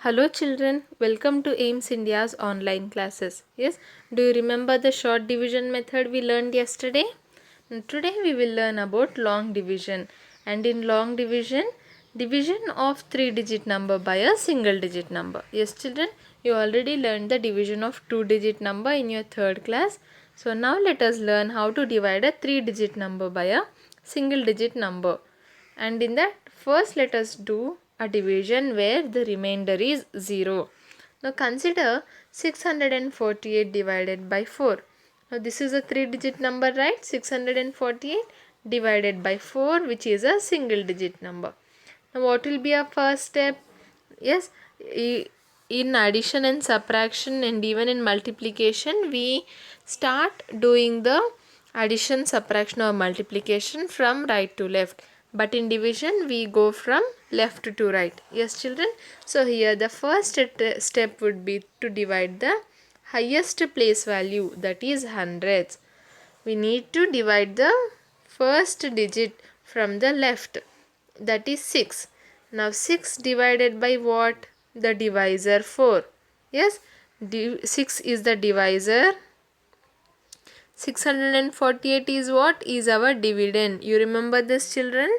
Hello children, welcome to AIMS India's online classes. Yes, do you remember the short division method we learned yesterday? Today we will learn about long division, and in long division, division of 3-digit number by a single digit number. Yes children, you already learned the division of 2-digit number in your 3rd class. So now let us learn how to divide a 3-digit number by a single digit number. And in that, first let us do a division where the remainder is 0. Now consider 648 divided by 4. Now this is a 3-digit number, right? 648 divided by 4, which is a single digit number. Now what will be our first step? Yes, in addition and subtraction and even in multiplication, we start doing the addition, subtraction or multiplication from right to left. But in division, we go from left to right. Yes children. So here the first step would be to divide the highest place value, that is hundreds. We need to divide the first digit from the left, that is 6. Now 6 divided by what? The divisor 4. Yes, 6 is the divisor. 648 is what? Is our dividend. You remember this children?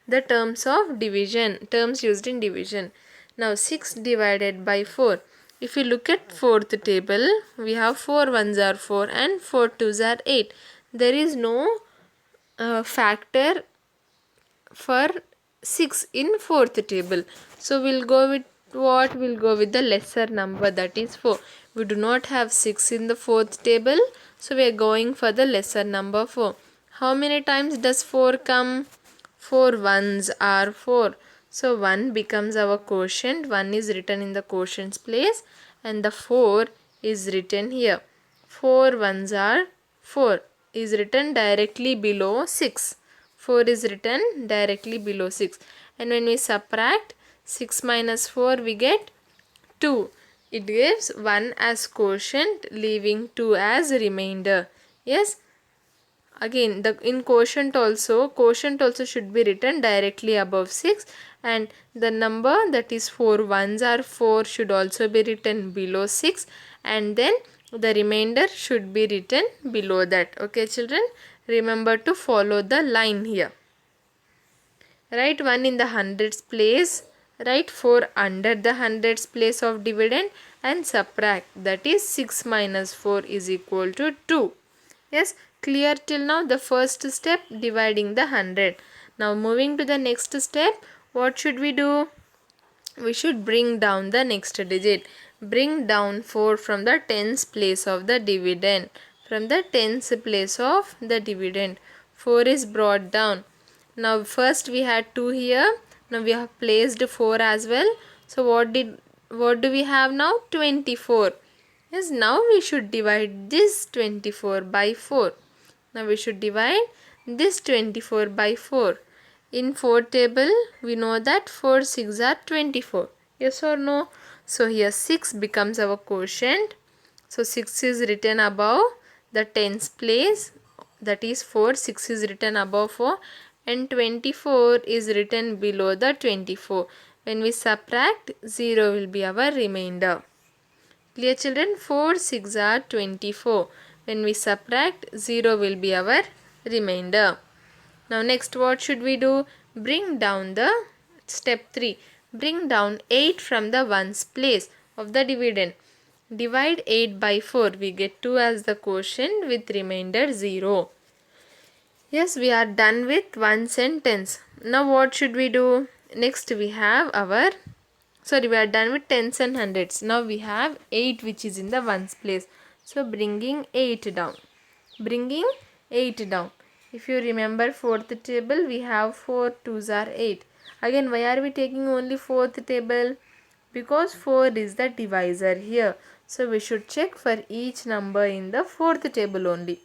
The terms of division, terms used in division. Now 6 divided by 4. If you look at 4th table, we have 4 ones are 4 and 4 twos are 8. There is no factor for 6 in 4th table. So we'll go with what? We'll go with the lesser number, that is 4. We do not have 6 in the 4th table, so we are going for the lesser number 4. How many times does 4 come? 4 ones are 4. So 1 becomes our quotient. 1 is written in the quotient's place and the 4 is written here. 4 ones are 4 is written directly below 6. 4 is written directly below 6. And when we subtract 6 minus 4, we get 2. It gives 1 as quotient, leaving 2 as remainder. Yes. Again, in quotient also should be written directly above 6, and the number, that is 4 ones are 4, should also be written below 6, and then the remainder should be written below that. Okay children, remember to follow the line here. Write 1 in the hundreds place, write 4 under the hundreds place of dividend and subtract, that is 6 minus 4 is equal to 2. Yes, clear till now the first step, dividing the 100. Now moving to the next step, what should we do? We should bring down the next digit. Bring down 4 from the tens place of the dividend. From the tens place of the dividend, 4 is brought down. Now first we had 2 here. Now we have placed 4 as well. So what do we have now? 24. Yes, now we should divide this 24 by 4. Now we should divide this 24 by 4. In 4 table, we know that 4 6 are 24. Yes or no? So here 6 becomes our quotient. So 6 is written above the tens place. That is 4. 6 is written above 4. And 24 is written below the 24. When we subtract, 0 will be our remainder. Clear children? 4 6 are 24. When we subtract, 0 will be our remainder. Now next what should we do? Bring down the step 3. Bring down 8 from the ones place of the dividend. Divide 8 by 4. We get 2 as the quotient with remainder 0. Yes, we are done with ones and tens. Now what should we do? Next we have we are done with tens and hundreds. Now we have 8 which is in the ones place. So bringing 8 down. Bringing 8 down. If you remember 4th table, we have 4 twos are 8. Again, why are we taking only 4th table? Because 4 is the divisor here. So we should check for each number in the 4th table only.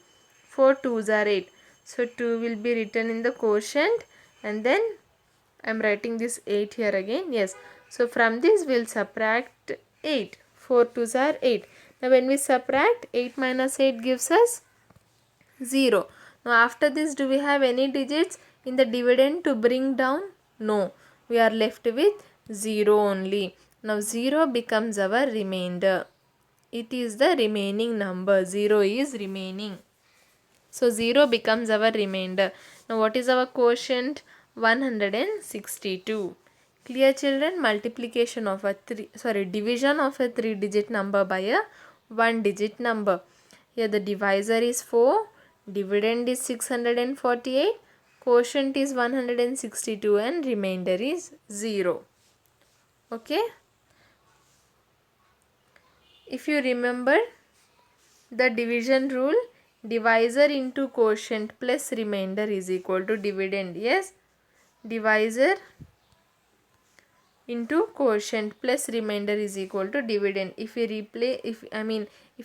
4 twos are 8. So 2 will be written in the quotient, and then I am writing this 8 here again. Yes. So from this we will subtract 8. 4 twos are 8. Now when we subtract, 8 minus 8 gives us 0. Now after this, do we have any digits in the dividend to bring down? No. We are left with 0 only. Now 0 becomes our remainder. It is the remaining number. 0 is remaining. So 0 becomes our remainder. Now what is our quotient? 162. Clear children? Multiplication of a division of a 3-digit number by a 1-digit number. Here the divisor is 4, dividend is 648, quotient is 162 and remainder is 0. Okay? If you remember the division rule, divisor into quotient plus remainder is equal to dividend. Yes, divisor into quotient plus remainder is equal to dividend. If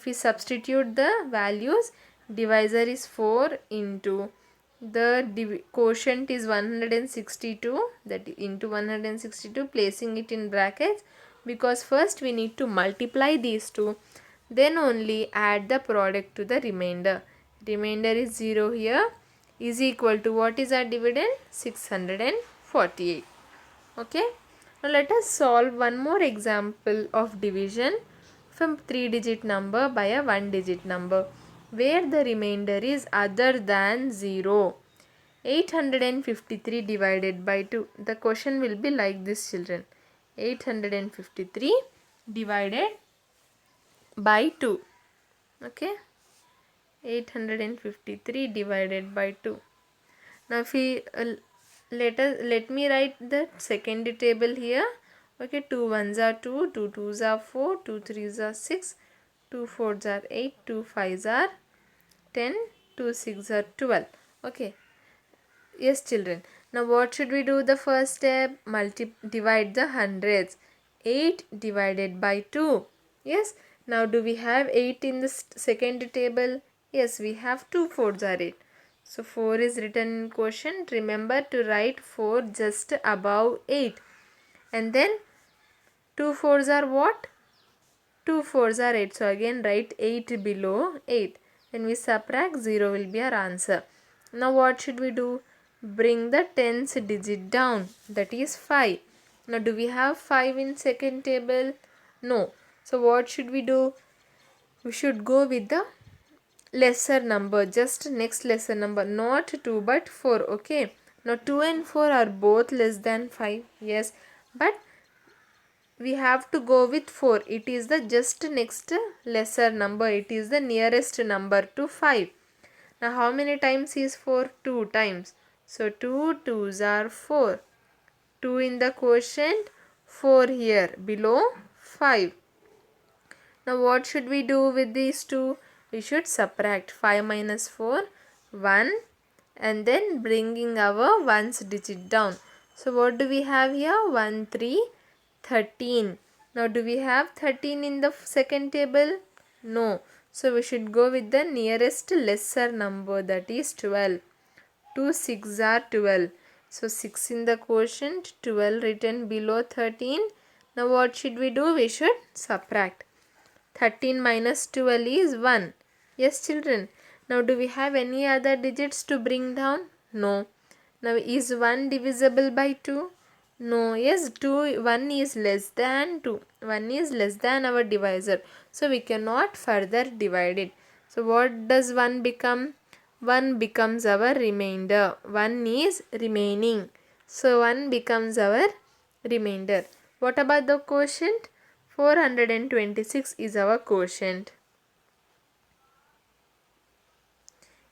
we substitute the values, divisor is 4 into the quotient is 162, that into 162, placing it in brackets, because first we need to multiply these two, then only add the product to the remainder. Remainder is 0 here, is equal to, what is our dividend? 648. Okay. Now let us solve one more example of division from 3-digit number by a 1-digit number where the remainder is other than 0. 853 divided by 2. The question will be like this, children. 853 divided by 2. Okay. 853 divided by 2. Now if we let me write the second table here. Okay, 2 1s are 2, 2 2s are 4, 2 3s are 6, 2 4s are 8, 2 5s are 10, 2 6s are 12. Okay. Yes, children. Now what should we do? The first step, divide the hundreds. 8 divided by 2. Yes. Now do we have 8 in the second table? Yes, we have 2 4s are 8. So 4 is written in quotient. Remember to write 4 just above 8. And then 2 4s are what? 2 4s are 8. So again write 8 below 8. When we subtract, 0 will be our answer. Now what should we do? Bring the tens digit down. That is 5. Now do we have 5 in second table? No. So what should we do? We should go with the lesser number, just next lesser number, not 2 but 4. Okay. Now 2 and 4 are both less than 5. Yes. But we have to go with 4. It is the just next lesser number. It is the nearest number to 5. Now how many times is 4? 2 times. So 2 2s are 4. 2 in the quotient, 4 here below 5. Now what should we do with these two? We should subtract 5 minus 4, 1, and then bringing our ones digit down. So what do we have here? 1 3 13. Now do we have 13 in the second table? No. So we should go with the nearest lesser number, that is 12. 2 6 are 12. So 6 in the quotient, 12 written below 13. Now what should we do? We should subtract. 13 minus 12 is 1. Yes, children. Now do we have any other digits to bring down? No. Now is 1 divisible by 2? No. Yes, 1 is less than 2. 1 is less than our divisor. So we cannot further divide it. So what does 1 become? 1 becomes our remainder. 1 is remaining. So 1 becomes our remainder. What about the quotient? 426 is our quotient.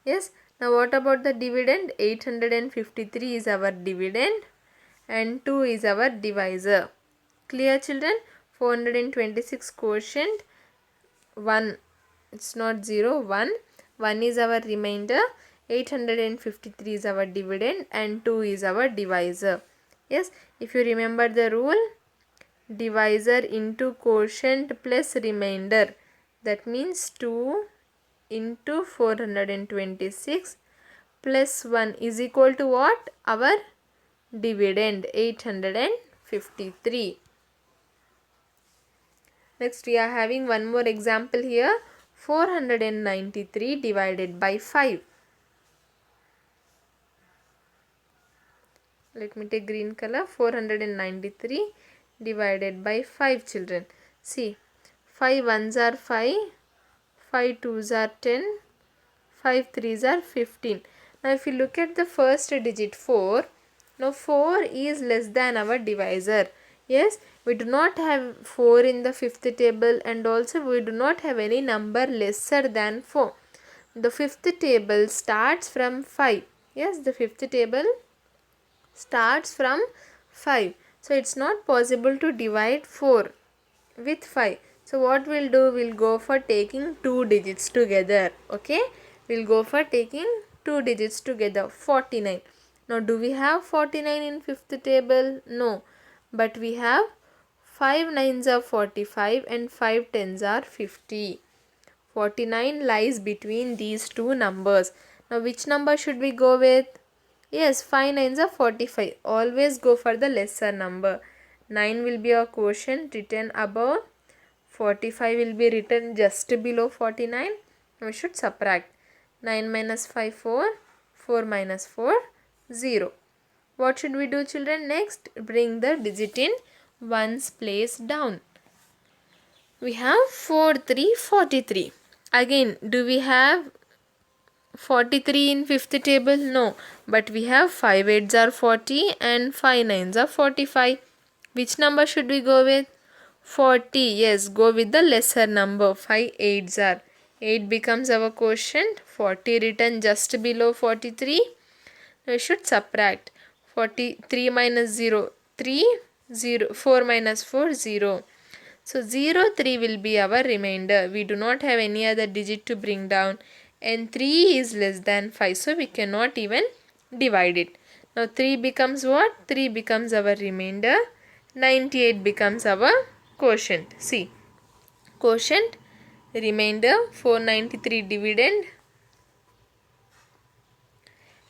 Yes. Now what about the dividend? 853 is our dividend and 2 is our divisor. Clear, children? 426 quotient, 1. It's not 0, 1. 1 is our remainder. 853 is our dividend and 2 is our divisor. Yes. If you remember the rule, divisor into quotient plus remainder. That means 2 into 426 plus 1 is equal to what? Our dividend, 853. Next we are having one more example here. 493 divided by 5. Let me take green color. 493 divided by 5 children. See, 5 ones are 5, 5 twos are 10, 5 threes are 15. Now if you look at the first digit 4, now 4 is less than our divisor. Yes, we do not have 4 in the fifth table, and also we do not have any number lesser than 4. The fifth table starts from 5. Yes, the fifth table starts from 5. So it's not possible to divide 4 with 5. So what we'll do, we'll go for taking two digits together. Okay, we'll go for taking two digits together. 49. Now do we have 49 in fifth table? No, but we have 5 nines are 45 and 5 tens are 50. 49 lies between these two numbers. Now which number should we go with? Yes, 5 nines are 45. Always go for the lesser number. 9 will be a quotient written above. 45 will be written just below 49. We should subtract. 9 minus 5, 4. 4 minus 4, 0. What should we do, children? Next, bring the digit in ones place down. We have 4, 3, 43. Again, do we have 43 in fifth table? No, but we have 5 eights are 40 and 5 nines are 45. Which number should we go with? 40. Yes, go with the lesser number. 5 eights are. 8 becomes our quotient. 40 written just below 43. We should subtract. 43 minus 0, 3, 0, 4 minus 4, 0. So 0, 3 will be our remainder. We do not have any other digit to bring down, and 3 is less than 5, so we cannot even divide it. Now 3 becomes what? 3 becomes our remainder. 98 becomes our quotient. See, quotient, remainder, 493 dividend,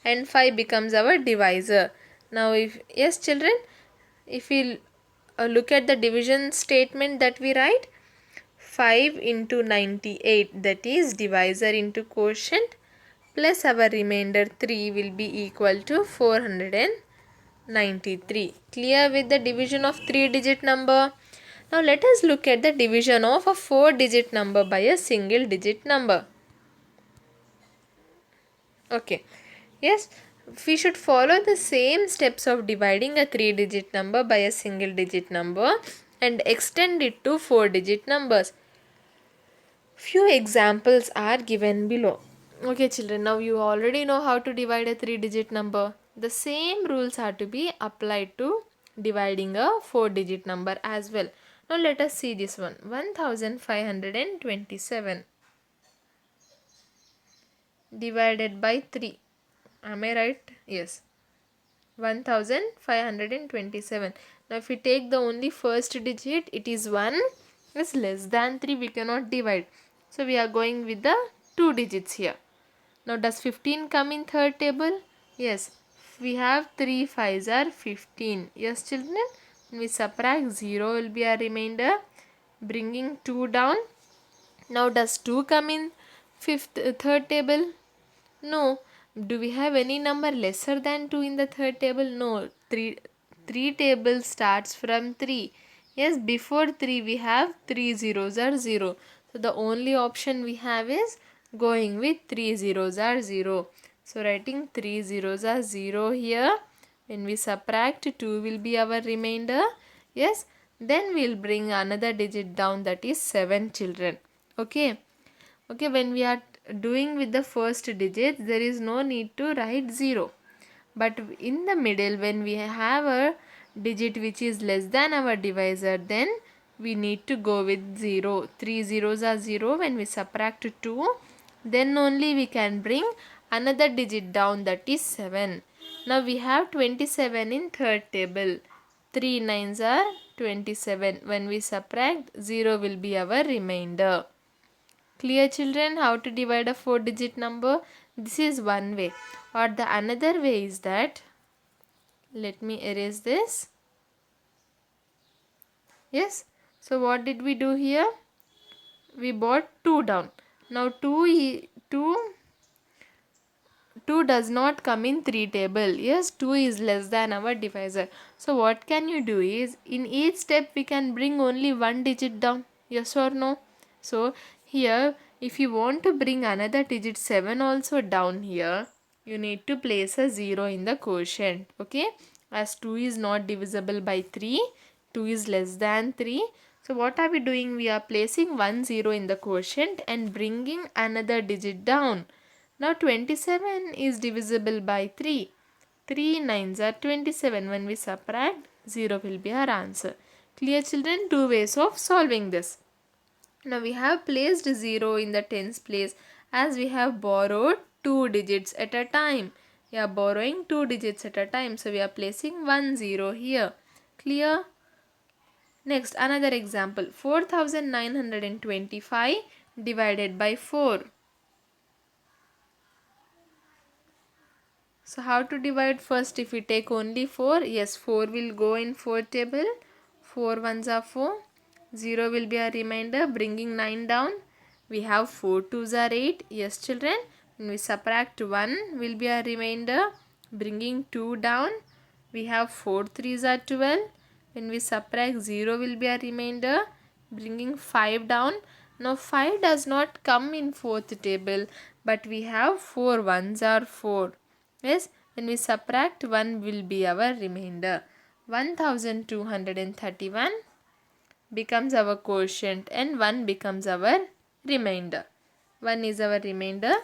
and 5 becomes our divisor. Now if, yes children, if we look at the division statement that we write, 5 into 98, that is divisor into quotient, plus our remainder 3 will be equal to 493. Clear with the division of 3-digit number? Now let us look at the division of a 4-digit number by a single digit number. Okay, yes, we should follow the same steps of dividing a 3-digit number by a single digit number and extend it to 4-digit numbers. Few examples are given below. Okay children, now you already know how to divide a 3-digit number. The same rules are to be applied to dividing a 4-digit number as well. Now let us see this one. 1527 divided by 3. Am I right? Yes. 1527. Now if we take the only first digit, it is 1. Is less than 3, we cannot divide. So we are going with the 2 digits here. Now does 15 come in third table? Yes. We have 3 5s are 15. Yes children. When we subtract, 0 will be our remainder. Bringing 2 down. Now does 2 come in third table? No. Do we have any number lesser than 2 in the third table? No. 3 table starts from 3. Yes, before 3 we have 3 zeros are 0. So the only option we have is going with 3 zeros are 0. So writing 3 zeros are 0 here. When we subtract, 2 will be our remainder. Yes, then we'll bring another digit down, that is 7 children. Okay. Okay, when we are doing with the first digit, there is no need to write 0. But in the middle, when we have a digit which is less than our divisor, then we need to go with 0. 3 zeros are 0. When we subtract 2, then only we can bring another digit down, that is 7. Now we have 27 in third table. 3 nines are 27. When we subtract, 0 will be our remainder. Clear children how to divide a 4-digit number? This is one way. Or the another way is that, let me erase this. Yes. So what did we do here? We brought 2 down. Now 2 2 does not come in 3 table. Yes, 2 is less than our divisor. So what can you do is, in each step we can bring only one digit down. Yes or no? So here, if you want to bring another digit 7 also down here, you need to place a 0 in the quotient. Okay, as 2 is not divisible by 3, 2 is less than 3. So what are we doing? We are placing 1 0 in the quotient and bringing another digit down. Now 27 is divisible by 3. 3 nines are 27. When we subtract, 0 will be our answer. Clear, children? Two ways of solving this. Now we have placed 0 in the tens place as we have borrowed 2 digits at a time. We are borrowing 2 digits at a time. So we are placing 1 0 here. Clear? Next, another example. 4925 divided by 4. So how to divide? First, if we take only 4, yes, 4 will go in 4 table. 4 ones are 4. 0 will be a remainder, bringing 9 down. We have 4 twos are 8. Yes, children. When we subtract 1 will be a remainder, bringing 2 down. We have 4 threes are 12. When we subtract, 0 will be a remainder, bringing 5 down. Now 5 does not come in 4th table, but we have 4 ones are 4. Yes, when we subtract, 1 will be our remainder. 1231 becomes our quotient and 1 becomes our remainder. 1 is our remainder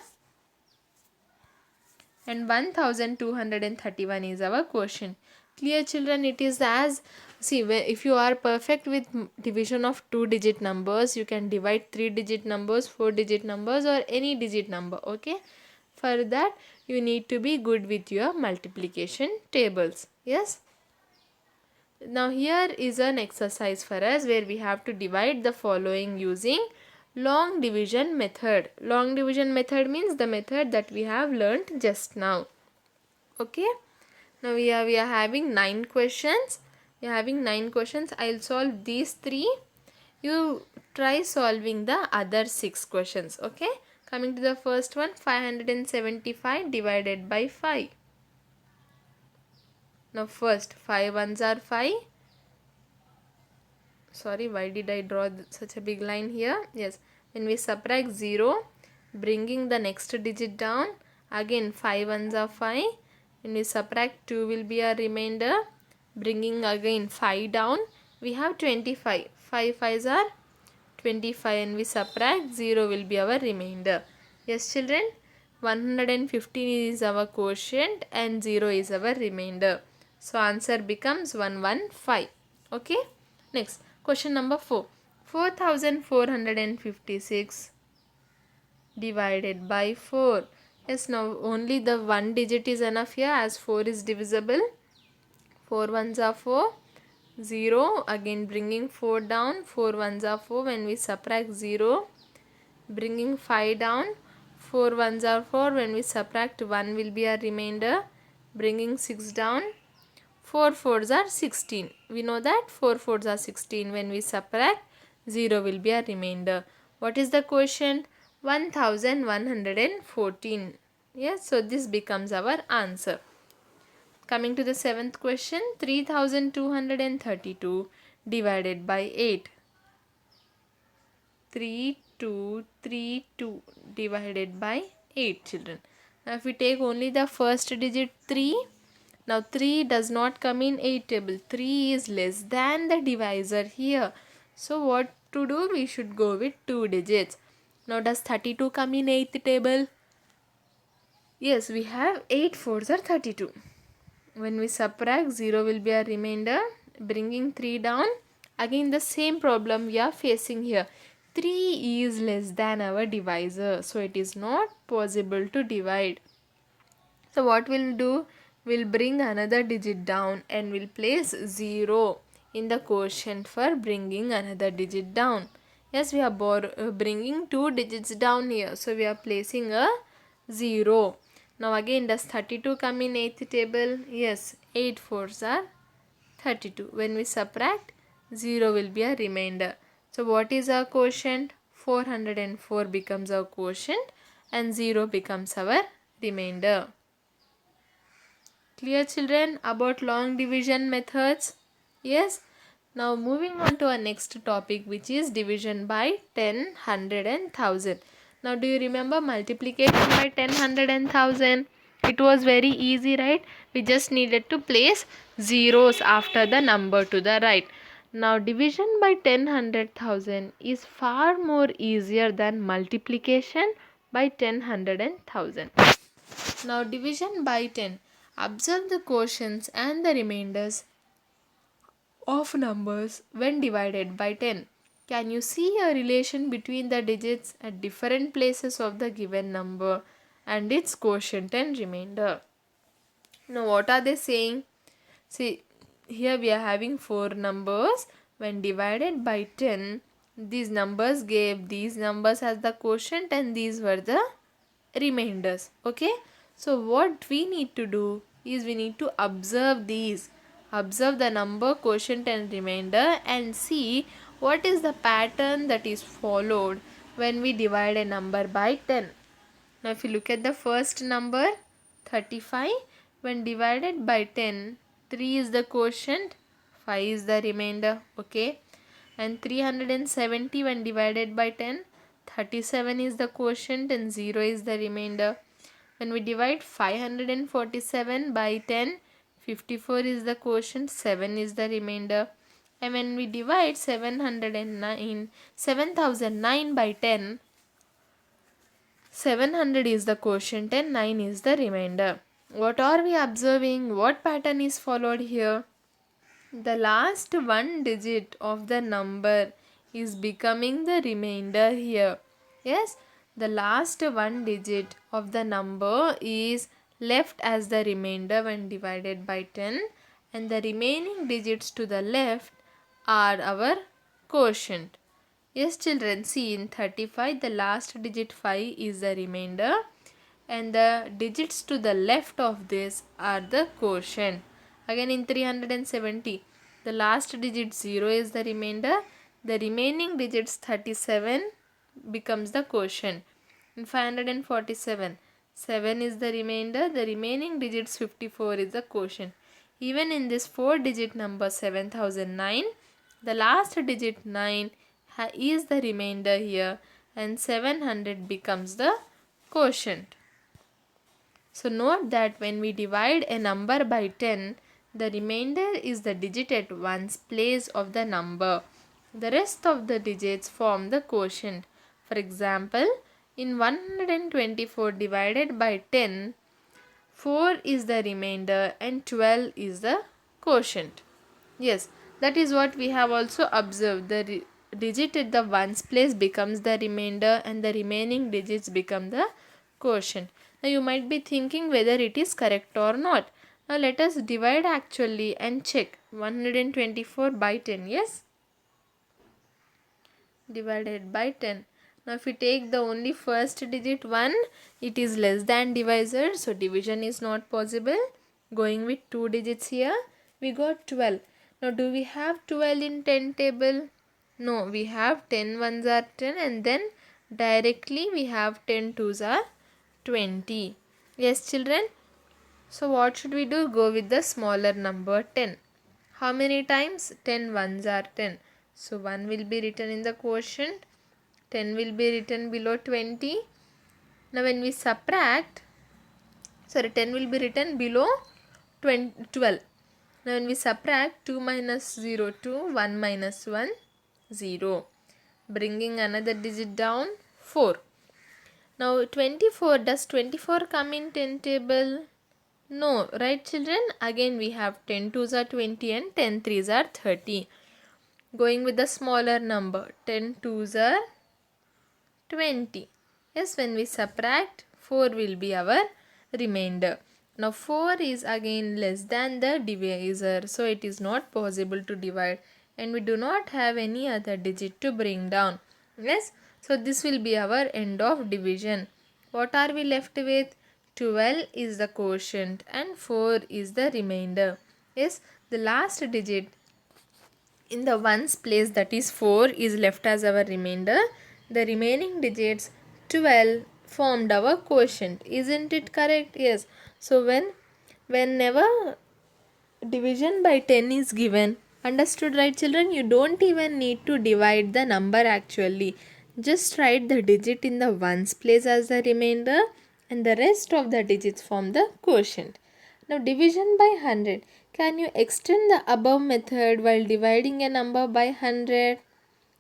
and 1231 is our quotient. Clear, children? It is as, see, if you are perfect with division of 2-digit numbers, you can divide 3-digit numbers, 4-digit numbers, or any digit number. Okay, for that you need to be good with your multiplication tables. Yes. Now here is an exercise for us where we have to divide the following using long division method. Long division method means the method that we have learnt just now. Okay. Now we are having 9 questions. We are having 9 questions. I'll solve these 3. You try solving the other 6 questions. Okay. Coming to the first one, 575 divided by 5. Now first, 5 ones are 5. Sorry, why did I draw such a big line here? Yes, when we subtract 0, bringing the next digit down, again 5 ones are 5. When we subtract, 2 will be a remainder, bringing again 5 down. We have 25. 5 5s are 25 and we subtract, 0 will be our remainder. Yes, children, 115 is our quotient and 0 is our remainder. So answer becomes 115. Okay. Next, question number 4. 4456 divided by 4. Yes, now only the one digit is enough here as 4 is divisible. 4 ones are 4. 0, again bringing 4 down. 4 ones are 4. When we subtract, 0, bringing 5 down. 4 ones are 4. When we subtract, 1 will be a remainder, bringing 6 down. 4 fours are 16. We know that 4 fours are 16. When we subtract, 0 will be a remainder. What is the quotient? 1114. Yes, so this becomes our answer. Coming to the 7th question, 3232 divided by 8. 3232 divided by 8, children. Now if we take only the first digit 3, now 3 does not come in 8 table. 3 is less than the divisor here. So what to do? We should go with 2 digits. Now does 32 come in 8th table? Yes, we have 8 fours are 32. When we subtract, 0 will be a remainder, bringing 3 down. Again the same problem we are facing here. 3 is less than our divisor, so it is not possible to divide. So what we'll do? We'll bring another digit down and we'll place 0 in the quotient for bringing another digit down. Yes, we are bringing 2 digits down here, so we are placing a 0. Now again, does 32 come in 8th table? Yes, 8 fours are 32. When we subtract, 0 will be a remainder. So what is our quotient? 404 becomes our quotient and 0 becomes our remainder. Clear, children, about long division methods? Yes. Now moving on to our next topic, which is division by 10, 100 and 1000. Now do you remember multiplication by 10, 100 and 1000? It was very easy, right? We just needed to place zeros after the number to the right. Now division by 10, 100, 1000 is far more easier than multiplication by 10, 100 and 1000. Now division by 10. Observe the quotients and the remainders of numbers when divided by 10. Can you see a relation between the digits at different places of the given number and its quotient and remainder? Now what are they saying? See, here we are having 4 numbers. When divided by 10, these numbers gave these numbers as the quotient and these were the remainders. Okay, so what we need to do is we need to observe these. Observe the number, quotient and remainder and see what is the pattern that is followed when we divide a number by 10. Now if you look at the first number 35, when divided by 10, 3 is the quotient, 5 is the remainder. Okay, and 370 when divided by 10, 37 is the quotient and 0 is the remainder. When we divide 547 by 10, 54 is the quotient, 7 is the remainder. And when we divide 7009 by 10, 700 is the quotient and 9 is the remainder. What are we observing? What pattern is followed here? The last one digit of the number is becoming the remainder here. Yes, the last one digit of the number is left as the remainder when divided by 10 and the remaining digits to the left are our quotient. Yes, children, see in 35 the last digit 5 is the remainder and the digits to the left of this are the quotient. Again in 370 the last digit 0 is the remainder, the remaining digits 37 becomes the quotient. In 547 7 is the remainder, the remaining digits 54 is the quotient. Even in this 4 digit number 7009, the last digit 9 is the remainder here and 700 becomes the quotient. So note that when we divide a number by 10, the remainder is the digit at one's place of the number. The rest of the digits form the quotient. For example, in 124 divided by 10, 4 is the remainder and 12 is the quotient. Yes, that is what we have also observed. The digit at the ones place becomes the remainder and the remaining digits become the quotient. Now you might be thinking whether it is correct or not. Now let us divide actually and check. 124 by 10, yes? Divided by 10. Now if we take the only first digit 1, it is less than divisor, so division is not possible. Going with 2 digits here, we got 12. Now do we have 12 in 10 table? No, we have 10 ones are 10 and then directly we have 10 twos are 20. Yes, children? So what should we do? Go with the smaller number 10. How many times? 10 ones are 10. So 1 will be written in the quotient. 10 will be written below 20. Now when we subtract, 10 will be written below 12. Now when we subtract 2 minus 0, 2, 1 minus 1, 0. Bringing another digit down, 4. Now 24, does 24 come in 10 table? No, right children? Again we have 10 twos are 20 and 10 threes are 30. Going with the smaller number, 10 twos are 20. Yes, when we subtract, 4 will be our remainder. Now 4 is again less than the divisor, so it is not possible to divide and we do not have any other digit to bring down. Yes, so this will be our end of division. What are we left with? 12 is the quotient and 4 is the remainder. Yes, the last digit in the ones place, that is 4, is left as our remainder. The remaining digits 12 formed our quotient. Isn't it correct? Yes. So whenever division by 10 is given, understood right children? You don't even need to divide the number actually. Just write the digit in the ones place as the remainder and the rest of the digits form the quotient. Now division by 100. Can you extend the above method while dividing a number by 100?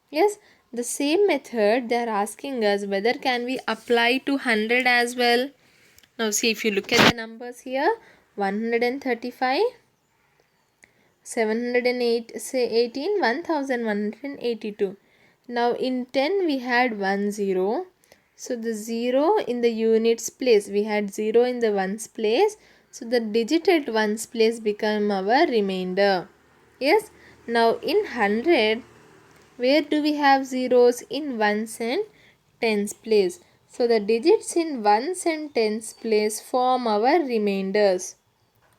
Yes, the same method they are asking us whether can we apply to 100 as well. Now see, if you look at the numbers here, 135, 708, say 18, 1182. Now in 10 we had 1 0. So the 0 in the units place, we had 0 in the ones place. So the digit at ones place become our remainder. Yes. Now in 100, where do we have zeros? In ones and tens place. So the digits in ones and tens place form our remainders.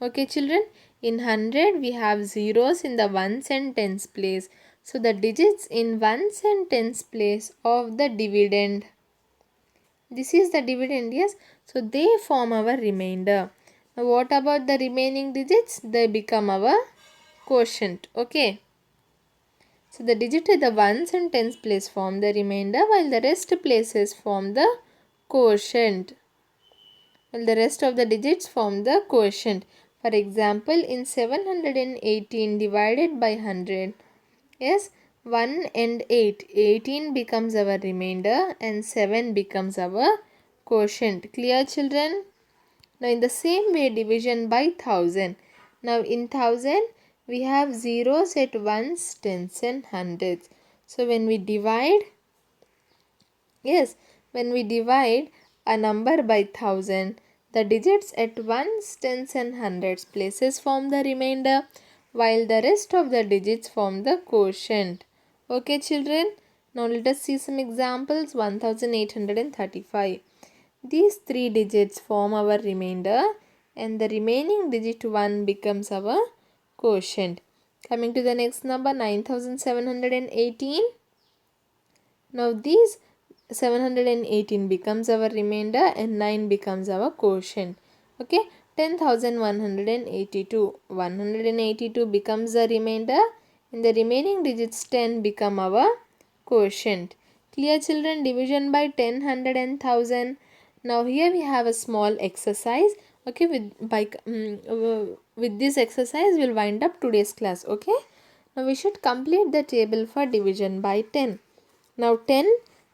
Okay children, in 100 we have zeros in the ones and tens place. So the digits in ones and tens place of the dividend. This is the dividend, yes. So they form our remainder. Now what about the remaining digits? They become our quotient. Okay. So the digit at the ones and tens place form the remainder while the rest places form the quotient. Well, the rest of the digits form the quotient. For example, in 718 divided by 100, yes, 1 and 8, 18 becomes our remainder and 7 becomes our quotient. Clear children? Now in the same way, division by 1000. Now in 1000 we have zeros at ones, tens and hundreds. So when we divide, yes, when we divide a number by 1000, the digits at ones, tens and hundreds places form the remainder while the rest of the digits form the quotient. Okay children, now let us see some examples. 1835. These three digits form our remainder and the remaining digit 1 becomes our quotient. Coming to the next number, 9718. Now these 718 becomes our remainder and 9 becomes our quotient. Okay, 10,182. 182 becomes the remainder and the remaining digits 10 become our quotient. Clear children? Division by 10, 100 and 1000. Now here we have a small exercise. Okay, with this exercise we'll wind up today's class. Okay, now we should complete the table for division by 10. Now 10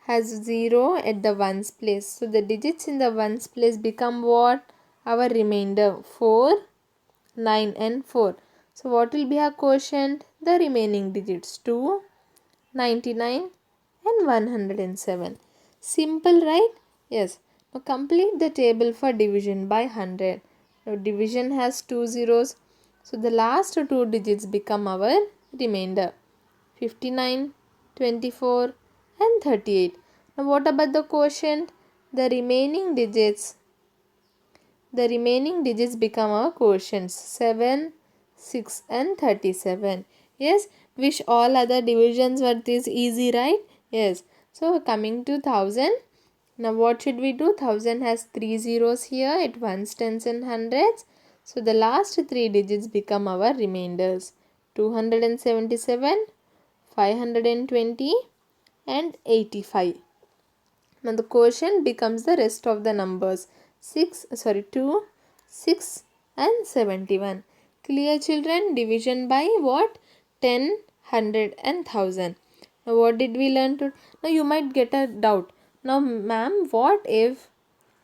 has 0 at the ones place. So the digits in the ones place become what? Our remainder. 4, 9 and 4. So what will be our quotient? The remaining digits. 2, 99 and 107. Simple, right? Yes. Now complete the table for division by 100. Now division has 2 zeros. So the last two digits become our remainder. 59, 24 and 38. Now what about the quotient? The remaining digits become our quotients. 7, 6 and 37. Yes, wish all other divisions were this easy, right? Yes. So coming to 1000. Now what should we do? 1000 has 3 zeros here at ones, tens and hundreds. So the last three digits become our remainders. 277, 520 and 85. Now the quotient becomes the rest of the numbers. 2, 6 and 71. Clear children? Division by what? 10, 100 and 1000. Now what did we learn to? Now you might get a doubt. Now ma'am, what if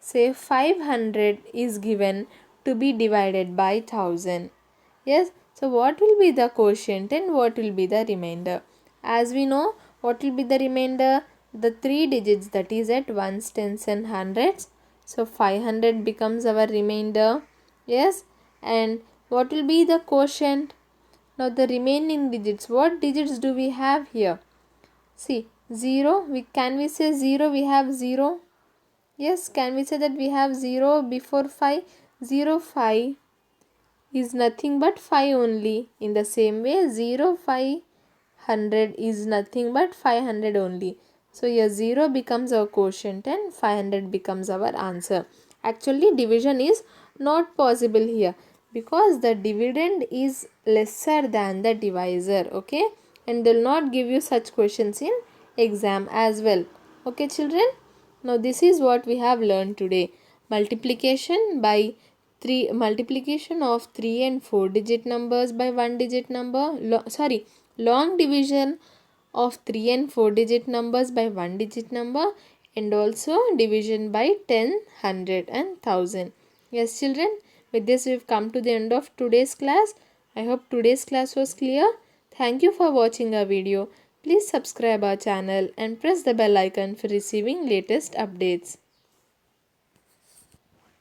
say 500 is given to be divided by 1000? Yes, so what will be the quotient and what will be the remainder? As we know, what will be the remainder? The three digits, that is at ones, tens and hundreds. So 500 becomes our remainder. Yes, and what will be the quotient? Now the remaining digits, what digits do we have here? See, 0, can we say 0? We have 0. Yes, can we say that we have 0 before 5? 0, 5 is nothing but 5 only. In the same way, 0, 5, 100 is nothing but 500 only. So here 0 becomes our quotient and 500 becomes our answer. Actually division is not possible here because the dividend is lesser than the divisor. Okay, and they will not give you such questions in exam as well. Okay children, now this is what we have learned today. Multiplication by 3, multiplication of 3 and 4 digit numbers by 1 digit number, long division of 3 and 4 digit numbers by 1 digit number, and also division by 10, 100 and 1000. Yes children, with this we have come to the end of today's class. I hope today's class was clear. Thank you for watching our video. Please subscribe our channel and press the bell icon for receiving latest updates.